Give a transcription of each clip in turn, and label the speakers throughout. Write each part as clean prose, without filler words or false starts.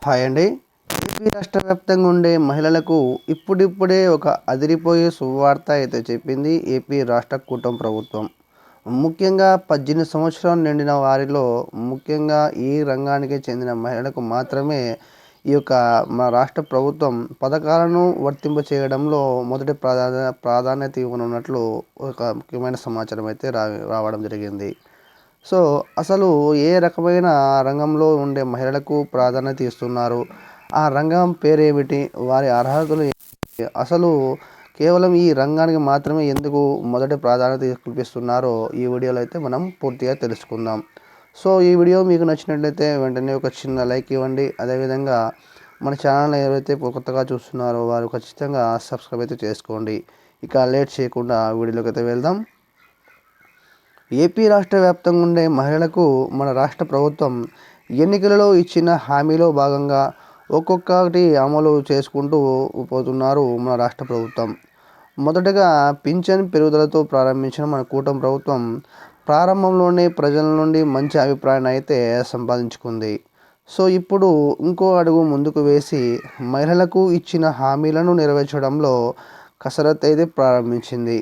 Speaker 1: Hi అండి. AP రాష్ట్ర వ్యాప్తంగా ఉండే మహిళలకు ఇప్పుడిప్పుడే ఒక అదిరిపోయే శుభవార్త అయితే చెప్పింది ఏపీ రాష్ట్ర కూటమి ప్రభుత్వం. ముఖ్యంగా 18 సంవత్సరాలు నిండిన వారిలో ముఖ్యంగా ఈ రంగానికి చెందిన మహిళలకు మాత్రమే ఈ యొక్క మన రాష్ట్ర ప్రభుత్వం పథకాలను వర్తింపచేయడంలో మొదటి ప్రాధాన్యత ఇవ్వనున్నట్లు ఒక ముఖ్యమైన సమాచారం అయితే రావడం జరిగింది. సో, అసలు ఏ రకమైన రంగంలో ఉండే మహిళలకు ప్రాధాన్యత ఇస్తున్నారు? ఆ రంగం పేరేమిటి? వారి అర్హతలు ఏమిటి? అసలు కేవలం ఈ రంగానికి మాత్రమే ఎందుకు మొదటి ప్రాధాన్యత కల్పిస్తున్నారో ఈ వీడియోలో అయితే మనం పూర్తిగా తెలుసుకుందాం. సో, ఈ వీడియో మీకు నచ్చినట్లయితే వెంటనే ఒక చిన్న లైక్ ఇవ్వండి. అదేవిధంగా మన ఛానల్‌ని ఎవరైతే కొత్తగా చూస్తున్నారో వారు ఖచ్చితంగా సబ్స్క్రైబ్ అయితే చేసుకోండి. ఇక లేట్ చేయకుండా వీడియోలోకి అయితే వెళ్దాం. ఏపీ రాష్ట్ర వ్యాప్తంగా ఉండే మహిళలకు మన రాష్ట్ర ప్రభుత్వం ఎన్నికలలో ఇచ్చిన హామీలో భాగంగా ఒక్కొక్కటి అమలు చేసుకుంటూ పోతున్నారు మన రాష్ట్ర ప్రభుత్వం. మొదటగా పింఛన్ పెరుగుదలతో ప్రారంభించిన మన కూటమి ప్రభుత్వం ప్రారంభంలోనే ప్రజల నుండి మంచి అభిప్రాయాన్ని అయితే సంపాదించుకుంది. సో ఇప్పుడు ఇంకో అడుగు ముందుకు వేసి మహిళలకు ఇచ్చిన హామీలను నెరవేర్చడంలో కసరత్తు అయితే ప్రారంభించింది.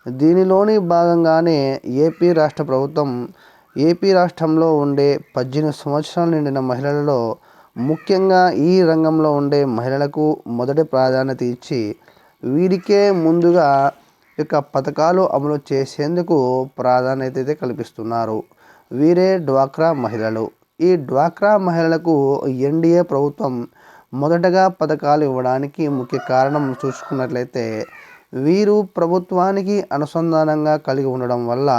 Speaker 1: దీనిలోని భాగంగానే ఏపీ రాష్ట్ర ప్రభుత్వం ఏపీ రాష్ట్రంలో ఉండే 18 సంవత్సరాలు నిండిన మహిళలలో ముఖ్యంగా ఈ రంగంలో ఉండే మహిళలకు మొదటి ప్రాధాన్యత ఇచ్చి వీరికే ముందుగా యొక్క పథకాలు అమలు చేసేందుకు ప్రాధాన్యత అయితే కల్పిస్తున్నారు. వీరే డ్వాక్రా మహిళలు. ఈ డ్వాక్రా మహిళలకు ఎన్డీఏ ప్రభుత్వం మొదటగా పథకాలు ఇవ్వడానికి ముఖ్య కారణం చూసుకున్నట్లయితే వీరు ప్రభుత్వానికి అనుసంధానంగా కలిగి ఉండడం వల్ల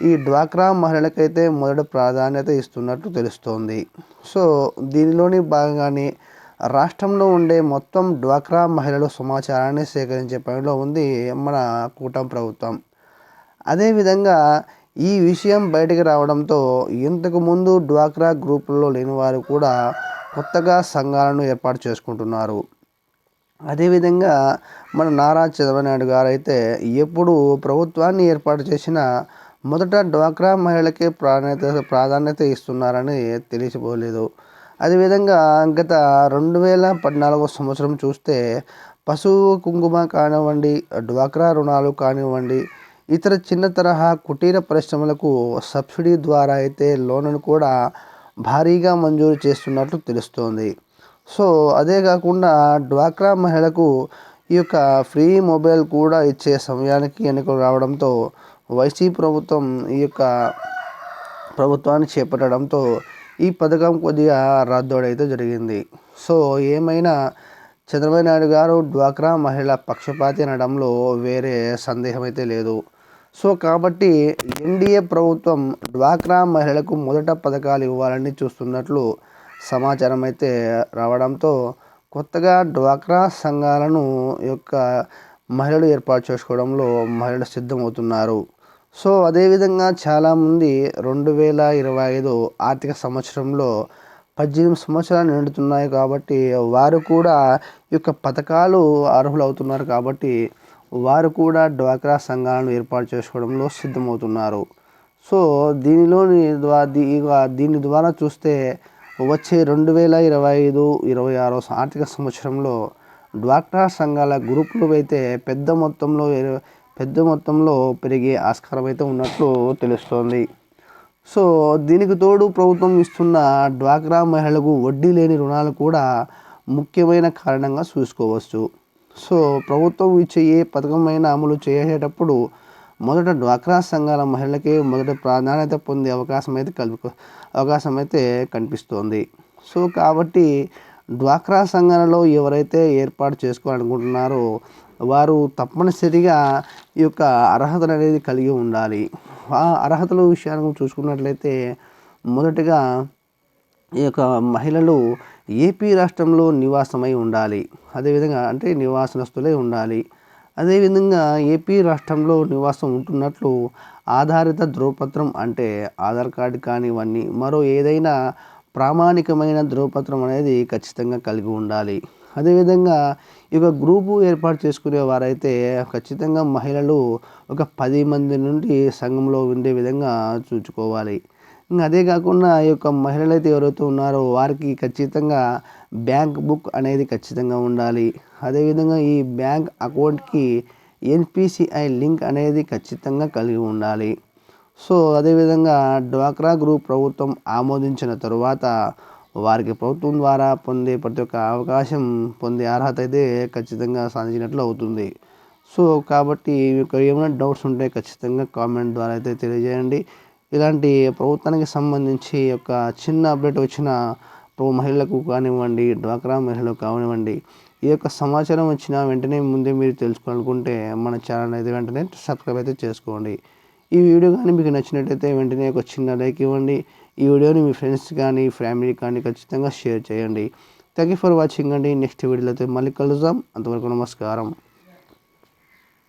Speaker 1: ఈ డ్వాక్రా మహిళలకైతే మొదటి ప్రాధాన్యత ఇస్తున్నట్టు తెలుస్తోంది. సో దీనిలోని భాగంగానే రాష్ట్రంలో ఉండే మొత్తం డ్వాక్రా మహిళల సమాచారాన్ని సేకరించే పనిలో ఉంది మన కూటమి ప్రభుత్వం. అదేవిధంగా ఈ విషయం బయటకు రావడంతో ఇంతకుముందు డ్వాక్రా గ్రూపుల్లో లేని వారు కూడా కొత్తగా సంఘాలను ఏర్పాటు చేసుకుంటున్నారు. అదేవిధంగా మన నారా చంద్రబాబు నాయుడు గారు అయితే ఎప్పుడు ప్రభుత్వాన్ని ఏర్పాటు చేసిన మొదట డ్వాక్రా మహిళలకే ప్రాధాన్యత ఇస్తున్నారని తెలిసిపోలేదు. అదేవిధంగా గత 2014 సంవత్సరం చూస్తే పసుపు కుంకుమ కానివ్వండి, డ్వాక్రా రుణాలు కానివ్వండి, ఇతర చిన్న తరహా కుటీర పరిశ్రమలకు సబ్సిడీ ద్వారా అయితే లోన్ను కూడా భారీగా మంజూరు చేస్తున్నట్లు తెలుస్తోంది. సో అదే కాకుండా డ్వాక్రా మహిళలకు ఈ యొక్క ఫ్రీ మొబైల్ కూడా ఇచ్చే సమయానికి ఎన్నికలు రావడంతో వైసీపీ ప్రభుత్వం ఈ యొక్క ప్రభుత్వాన్ని చేపట్టడంతో ఈ పథకం కొద్దిగా రద్దోడైతే జరిగింది. సో ఏమైనా చంద్రబాబు నాయుడు గారు డ్వాక్రా మహిళ పక్షపాతి అనడంలో వేరే సందేహం అయితే లేదు. సో కాబట్టి ఎన్డీఏ ప్రభుత్వం డ్వాక్రా మహిళలకు మొదట పథకాలు ఇవ్వాలని చూస్తున్నట్లు సమాచారం అయితే రావడంతో కొత్తగా డ్వాక్రా సంఘాలను యొక్క మహిళలు ఏర్పాటు చేసుకోవడంలో మహిళలు సిద్ధమవుతున్నారు. సో అదేవిధంగా చాలామంది 2025 ఆర్థిక సంవత్సరంలో 18 సంవత్సరాలు నిండుతున్నాయి కాబట్టి వారు కూడా ఈ యొక్క పథకాలు అర్హులవుతున్నారు కాబట్టి వారు కూడా డ్వాక్రా సంఘాలను ఏర్పాటు చేసుకోవడంలో సిద్ధమవుతున్నారు. సో దీని ద్వారా చూస్తే వచ్చే 2025-26 ఆర్థిక సంవత్సరంలో డ్వాక్రా సంఘాల గ్రూపులు అయితే పెద్ద మొత్తంలో పెరిగే ఆస్కారం అయితే ఉన్నట్లు తెలుస్తోంది. సో దీనికి తోడు ప్రభుత్వం ఇస్తున్న డ్వాక్రా మహిళలకు వడ్డీ లేని రుణాలు కూడా ముఖ్యమైన కారణంగా చూసుకోవచ్చు. సో ప్రభుత్వం ఇచ్చే ఏ పథకమైనా అమలు చేసేటప్పుడు మొదట డ్వాక్రా సంఘాల మహిళలకే మొదట ప్రాధాన్యత పొందే అవకాశం అయితే కనిపిస్తోంది. సో కాబట్టి డ్వాక్రా సంఘాలలో ఎవరైతే ఏర్పాటు చేసుకోవాలనుకుంటున్నారో వారు తప్పనిసరిగా ఈ యొక్క అర్హతలు అనేది కలిగి ఉండాలి. ఆ అర్హతల విషయాన్ని చూసుకున్నట్లయితే మొదటగా ఈ యొక్క మహిళలు ఏపీ రాష్ట్రంలో నివాసమై ఉండాలి. అదేవిధంగా అంటే నివాసనస్తులై ఉండాలి. అదేవిధంగా ఏపీ రాష్ట్రంలో నివాసం ఉంటున్నట్లు ఆధారిత ధృవపత్రం అంటే ఆధార్ కార్డు కానివ్వండి మరో ఏదైనా ప్రామాణికమైన ధృవపత్రం అనేది ఖచ్చితంగా కలిగి ఉండాలి. అదేవిధంగా ఈ యొక్క గ్రూపు ఏర్పాటు చేసుకునే వారైతే ఖచ్చితంగా మహిళలు ఒక 10 మంది నుండి సంఘంలో ఉండే విధంగా చూసుకోవాలి. ఇంక అదే కాకుండా ఈ యొక్క మహిళలైతే ఎవరైతే ఉన్నారో వారికి ఖచ్చితంగా బ్యాంక్ బుక్ అనేది ఖచ్చితంగా ఉండాలి. అదేవిధంగా ఈ బ్యాంక్ అకౌంట్‌కి ఎన్‌పిసిఐ లింక్ అనేది ఖచ్చితంగా కలిగి ఉండాలి. సో, అదేవిధంగా డ్వాక్రా గ్రూప్ ప్రభుత్వం ఆమోదించిన తరువాత వారికి ప్రభుత్వం ద్వారా పొందే ప్రతి ఒక్క అవకాశం పొందే అర్హత అయితే ఖచ్చితంగా సాధించినట్లు అవుతుంది. సో, కాబట్టి మీకు ఏమైనా డౌట్స్ ఉంటే ఖచ్చితంగా కామెంట్ ద్వారా అయితే తెలియజేయండి. ఇలాంటి ప్రభుత్వానికి సంబంధించి ఒక చిన్న అప్డేట్ వచ్చిన మహిళలకు కానివ్వండి, డ్వాక్రా మహిళలకు కానివ్వండి, ఈ యొక్క సమాచారం వచ్చిన వెంటనే ముందే మీరు తెలుసుకోవాలనుకుంటే మన ఛానల్ అయితే వెంటనే సబ్స్క్రైబ్ అయితే చేసుకోండి. ఈ వీడియో కానీ మీకు నచ్చినట్టయితే వెంటనే ఒక చిన్న లైక్ ఇవ్వండి. ఈ వీడియోని మీ ఫ్రెండ్స్ కానీ, ఫ్యామిలీ కానీ ఖచ్చితంగా షేర్ చేయండి. థ్యాంక్ యూ ఫర్ వాచింగ్ అండి. నెక్స్ట్ వీడియోలో అయితే మళ్ళీ కలుద్దాం. అంతవరకు నమస్కారం.